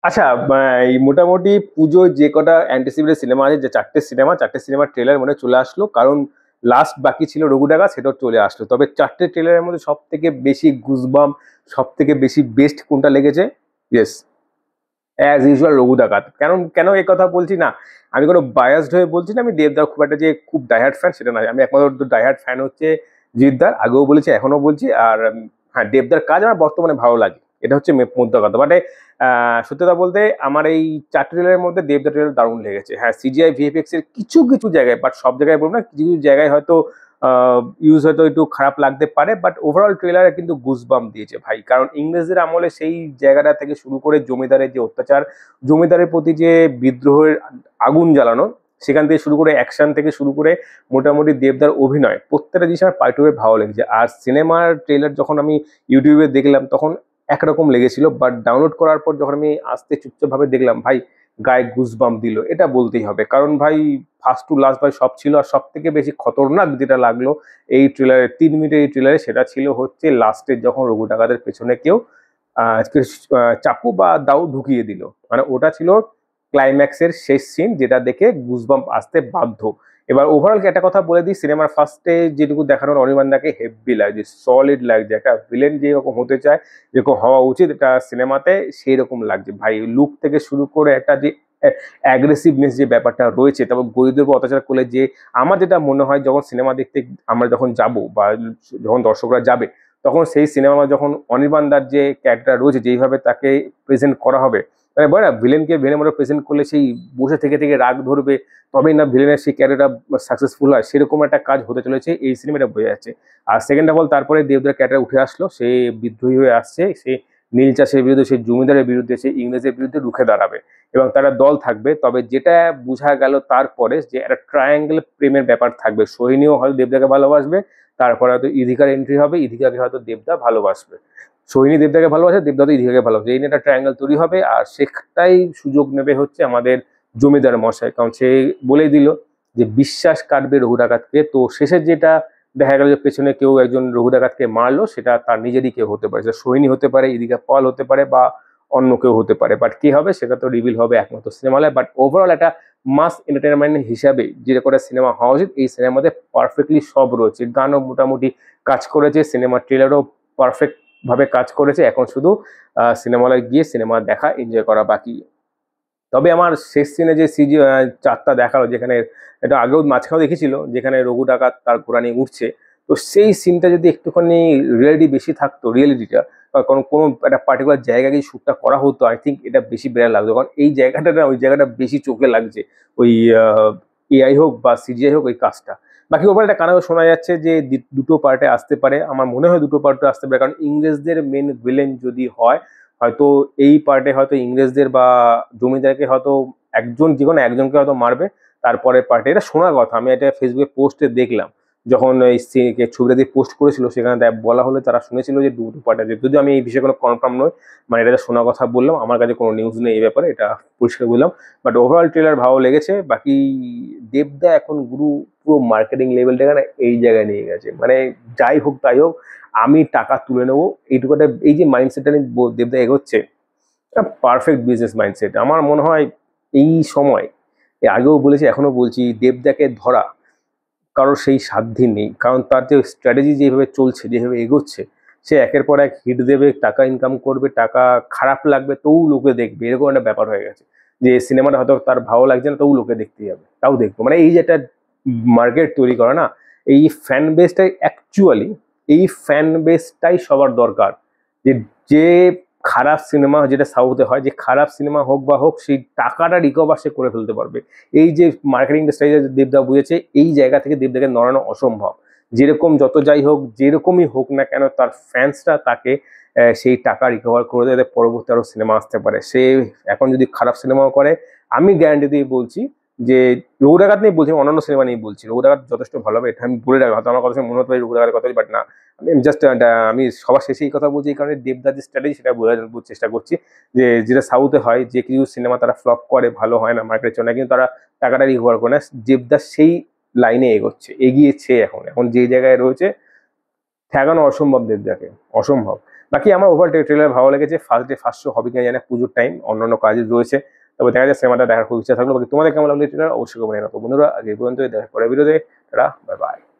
আচ্ছা, এই মোটামুটি পুজোয় যে কটা অ্যান্টিসিপেটেড সিনেমা আছে, যে চারটে সিনেমার ট্রেলার মনে হয় চলে আসলো, কারণ লাস্ট বাকি ছিল রঘু ডাকা, সেটাও চলে আসলো। তবে চারটে ট্রেলারের মধ্যে সব থেকে বেশি গুজবাম, সব থেকে বেশি বেস্ট কোনটা লেগেছে? ইয়েস, অ্যাজ ইউজুয়াল রঘু ডাকাত। কেন কেন এই কথা বলছি না, আমি কোনো বায়াসড হয়ে বলছি না, আমি দেবদার খুব একটা যে খুব ডাইহার্ট ফ্যান সেটা নয়। আমি একমাত্র ডাইহার্ট ফ্যান হচ্ছে জিদ্দার, আগেও বলেছি এখনো বলছি। আর হ্যাঁ, দেবদার কাজ আমার বর্তমানে ভালো লাগে, এটা হচ্ছে মুদ্রা কথা। বাট সত্যতা বলতে আমার এই চারটে ট্রেলারের মধ্যে দেবদার ট্রেলার দারুণ লেগেছে। হ্যাঁ, সিজিআই ভিএফএক্স এর কিছু কিছু জায়গায়, বাট সব জায়গায় বলবো না, কিছু কিছু জায়গায় হয়তো ইউজ হয়তো একটু খারাপ লাগতে পারে, বাট ওভারঅল ট্রেলারে কিন্তু গুজবাম দিয়েছে ভাই। কারণ ইংরেজদের আমলে সেই জায়গাটা থেকে শুরু করে জমিদারের যে অত্যাচার, জমিদারের প্রতি যে বিদ্রোহের আগুন জ্বালানো, সেখান থেকে শুরু করে অ্যাকশন থেকে শুরু করে মোটামুটি দেবদার অভিনয়, প্রত্যেকটা জিনিস আমার পার্টুয়ে ভালো লেগেছে। আর সিনেমার ট্রেলার যখন আমি ইউটিউবে দেখলাম তখন একরকম লেগেছিল, বাট ডাউনলোড করার পর যখন আমি আস্তে চুপচাপ ভাবে দেখলাম, ভাই গায়ে গুজবাম দিল, এটা বলতেই হবে। কারণ ভাই ফার্স্ট টু লাস্ট ভাই সব ছিল। আর সব থেকে বেশি খতরনাক যেটা লাগলো এই ট্রেলারে, 3 মিনিটের এই ট্রেলারে, সেটা ছিল হচ্ছে লাস্টের যখন রঘু ডাকাতের পেছনে কেউ চাকু বা দাও ঢুকিয়ে দিল, মানে ওটা ছিল ক্লাইম্যাক্সের শেষ সিন, যেটা দেখে গুজবাম্প আসতে বাধ্য। এবার ওভারঅল একটা কথা বলে দিই, সিনেমার ফার্স্টে যেটুকু দেখানোর অনির্বাণদাকে হেভি লাগছে, সলিড লাগছে, একটা ভিলেন যেরকম হতে চায়, যেরকম হওয়া উচিত এটা সিনেমাতে সেই রকম লাগছে ভাই। লুক থেকে শুরু করে একটা যে অ্যাগ্রেসিভনেস যে ব্যাপারটা রয়েছে, তারপর গরিবদের উপর অত্যাচার করলে যে, আমার যেটা মনে হয় যখন সিনেমা দেখতে আমরা যখন যাব বা যখন দর্শকরা যাবে, তখন সেই সিনেমা যখন অনির্বাণদার যে ক্যারেক্টার রয়েছে যেইভাবে তাকে প্রেজেন্ট করা হবে, মানে বলে না ভিলেনকে ভিলেন মতো প্রেজেন্ট করলে সেই বসে থেকে থেকে রাগ ধরবে, তবেই না ভিলেনের সেই ক্যারেক্টার সাকসেসফুল হয়, সেরকম একটা কাজ হতে চলেছে এই সিনেমাটা বোঝা যাচ্ছে। আর সেকেন্ড অফ অল তারপরে দেবদার ক্যারেক্টার উঠে আসলো, সে বিদ্রোহী হয়ে আসছে, সে নীল চাষের বিরুদ্ধে, সে জমিদারের বিরুদ্ধে, সে ইংরেজের বিরুদ্ধে রুখে দাঁড়াবে, এবং তারা দল থাকবে। তবে যেটা বোঝা গেল তারপরে যে একটা ট্রায়াঙ্গেল প্রেমের ব্যাপার থাকবে, সোহিনীও হয়তো দেবদাকে ভালোবাসবে, তারপরে হয়তো ইধিকার এন্ট্রি হবে, ইধিকাকে হয়তো দেবদা ভালোবাসবে, সোহিনী দেবদাকে ভালোবাসে, দেবদা তো ইধিকাকে ভালোবাসে, এই নিয়ে একটা ট্রায়াঙ্গেল তৈরি হবে। আর সেটাই সুযোগ নেবে হচ্ছে আমাদের জমিদার মশাই, কারণ সে বলেই দিল যে বিশ্বাস কাটবে রঘু ডাকাতকে। তো শেষের যেটা দেখা গেল যে পেছনে কেউ একজন রঘু ডাকাতকে মারলো, সেটা তার নিজেরই কেউ হতে পারে, সেটা সোহিনী হতে পারে, ইদিকা পল হতে পারে, বা অন্য কেউ হতে পারে। বাট কি হবে সেটা তো রিভিল হবে একমাত্র সিনেমায়। বাট ওভারঅল একটা মাস এন্টারটেনমেন্ট হিসাবে যেটা করে সিনেমা হওয়া উচিত, এই সিনেমার মধ্যে পারফেক্টলি সব রয়েছে। গানও মোটামুটি কাজ করেছে, সিনেমার ট্রেলারও পারফেক্ট ভাবে কাজ করেছে। এখন শুধু সিনেমা হলে গিয়ে সিনেমা দেখা, এনজয় করা বাকি। তবে আমার শেষ সিনে যে সিজি চারটা দেখালো, যেখানে এটা আগেও মাঝখানেও দেখেছিল, যেখানে রঘু ডাকাত তার ঘোড়া নিয়ে উঠছে, তো সেই সিনটা যদি একটুখানি রিয়েলিটি বেশি থাকতো, রিয়েলিটিটা কোনো কোনো একটা পার্টিকুলার জায়গায় যদি শ্যুটটা করা হতো, আই থিঙ্ক এটা বেশি বেড়া লাগতো। কারণ এই জায়গাটা না, ওই জায়গাটা বেশি চোখে লাগছে, ওই এআই হোক বা সিজিআই হোক, ওই কাজটা। বাকি ওপরে একটা কারণে শোনা যাচ্ছে যে দুটো পার্টে আসতে পারে, আমার মনে হয় দুটো পার্টে আসতে পারে, কারণ ইংরেজদের মেন ভিলেন যদি হয়, হয়তো এই পার্টে হয়তো ইংরেজদের বা জমিদারকে হয়তো একজন, যে কোনো একজনকে হয়তো মারবে। তারপরে পার্টে এটা শোনার কথা, আমি এটা ফেসবুকে পোস্টে দেখলাম, যখন এই ছবিটা দিয়ে পোস্ট করেছিল সেখানে বলা হলে তারা শুনেছিল যে দুটো পার্ট আছে। যদিও আমি এই বিষয়ে কোনো কনফার্ম নই, মানে এটা শোনার কথা বললাম, আমার কাছে কোনো নিউজ নেই এই ব্যাপারে, এটা পরিষ্কার বললাম। বাট ওভারঅল ট্রেলার ভালো লেগেছে। বাকি দেবদা এখন গুরু পুরো মার্কেটিং লেভেলটাকে না এই জায়গায় নিয়ে গেছে, মানে যাই হোক তাই হোক, আমি টাকা তুলে নেবো এইটুকুটা, এই যে মাইন্ডসেটটা নিয়ে দেবদা এগোচ্ছে, পারফেক্ট বিজনেস মাইন্ডসেট আমার মনে হয়। এই সময়, এর আগেও বলেছি এখনো বলছি, দেবদাকে ধরা কারোর সেই সাধ্যই নেই। কারণ তার যে স্ট্র্যাটেজি যেভাবে চলছে, যেভাবে এগোচ্ছে, সে একের পর এক হিট দেবে, টাকা ইনকাম করবে, টাকা খারাপ লাগবে তবু লোকে দেখবে, এরকম একটা ব্যাপার হয়ে গেছে। যে সিনেমাটা হয়তো তার ভালো লাগছে না, তবু লোকে দেখতে যাবে, তাও দেখবো, মানে এই যে একটা মার্কেট তৈরি করা না, এই ফ্যান বেসটাই অ্যাকচুয়ালি, এই ফ্যান বেসটাই সবার দরকার। যে যে খারাপ সিনেমা যেটা সাউথে হয়, যে খারাপ সিনেমা হোক বা হোক, সেই টাকাটা রিকভার সে করে ফেলতে পারবে। এই যে মার্কেটিং স্ট্র্যাটেজি দেবদা বুঝেছে, এই জায়গা থেকে দেবদাকে নড়ানো অসম্ভব। যেরকম যত যাই হোক, যেরকমই হোক না কেন, তার ফ্যান্সরা তাকে সেই টাকা রিকভার করে দেয়, পরবর্তী আরো সিনেমা আসতে পারে। সে এখন যদি খারাপ সিনেমাও করে, আমি গ্যারান্টি দিয়ে বলছি যে, রঘু ডাকাত নিয়ে বলছি, অন্যান্য সিনেমা নিয়ে বলছি, রঘু ডাকাত যথেষ্ট ভালো হবে, এটা আমি বলে রাখি। হয়তো আমার কথা শুনে মনে হতে পারে রঘু ডাকাতের কথা, বাট না, আমি জাস্ট আমি সবার শেষে এই কথা বলছি এই কারণে, দেবদার যে স্ট্র্যাটেজি সেটা বোঝার চেষ্টা করছি। যে যেটা সাউথে হয়, যে কিছু সিনেমা তারা ফ্লপ করে, ভালো হয় না, মার্কেটের জন্য, কিন্তু তারা টাকাটা রিকভার করে না। দেবদার সেই লাইনে এগোচ্ছে, এগিয়েছে, এখন এখন যে জায়গায় রয়েছে, ঠেকানো অসম্ভব দেবদাকে, অসম্ভব। বাকি আমার ওভারঅল ট্রেলার ভালো লেগেছে। ফার্স্ট ডে ফার্স্ট শো হবে কিনা জানি না, পুজোর টাইম, অন্যান্য কাজ রয়েছে। তবে দেখা যায় সিনেমাটা দেখার খুব ইচ্ছা থাকলো। বাকি তোমাদের কেমন লাগলো ট্রেলার অবশ্যই কমেন্টে জানাও। তো বন্ধুরা আজ এই পর্যন্তই, দেখা পরের ভিডিওতে। Tata, bye bye.